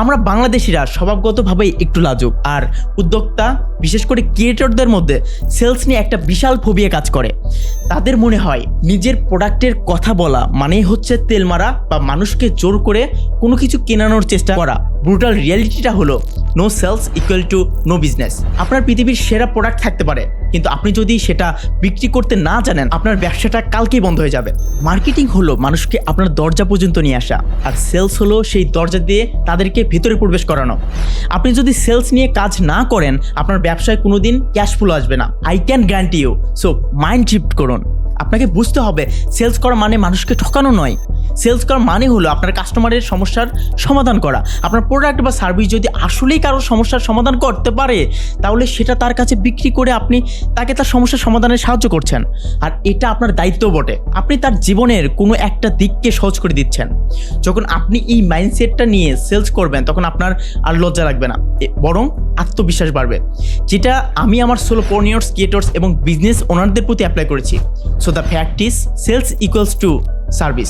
আমরা বাংলাদেশিরা স্বভাবগতভাবেই একটু লাজুক, আর উদ্যোক্তা বিশেষ করে ক্রিয়েটরদের মধ্যে সেলস নিয়ে একটা বিশাল ফোবিয়া কাজ করে। তাদের মনে হয় নিজের প্রোডাক্টের কথা বলা মানেই হচ্ছে তেল মারা বা মানুষকে জোর করে কোনো কিছু কেনানোর চেষ্টা করা। ব্রুটাল রিয়ালিটিটা হলো no sales equal to no business. আপনার পৃথিবীর সেরা প্রোডাক্ট থাকতে পারে, কিন্তু আপনি যদি সেটা বিক্রি করতে না জানেন, আপনার ব্যবসাটা কালকেই বন্ধ হয়ে যাবে। মার্কেটিং হলো মানুষকে আপনার দরজা পর্যন্ত নিয়ে আসা, আর সেলস হলো সেই দরজা দিয়ে তাদেরকে ভেতরে প্রবেশ করানো। আপনি যদি সেলস নিয়ে কাজ না করেন, আপনার ব্যবসায় কোনোদিন ক্যাশ ফ্লো আসবে না। I can guarantee you. So mind shift করুন। আপনাকে বুঝতে হবে সেলস করা মানে মানুষকে ঠকানো নয়। সেলস করা মানে হলো আপনার কাস্টমারের সমস্যার সমাধান করা। আপনার প্রোডাক্ট বা সার্ভিস যদি আসলেই কারোর সমস্যার সমাধান করতে পারে, তাহলে সেটা তার কাছে বিক্রি করে আপনি তাকে তার সমস্যার সমাধানে সাহায্য করছেন। আর এটা আপনার দায়িত্ব বটে। আপনি তার জীবনের কোনো একটা দিককে সহজ করে দিচ্ছেন। যখন আপনি এই মাইন্ডসেটটা নিয়ে সেলস করবেন, তখন আপনার আর লজ্জা লাগবে না, বরং আত্মবিশ্বাস বাড়বে, যেটা আমি আমার সোলোপ্রেনিয়র্স, ক্রিয়েটর্স এবং বিজনেস ওনারদের প্রতি অ্যাপ্লাই করেছি। So the fact is sales equals to service.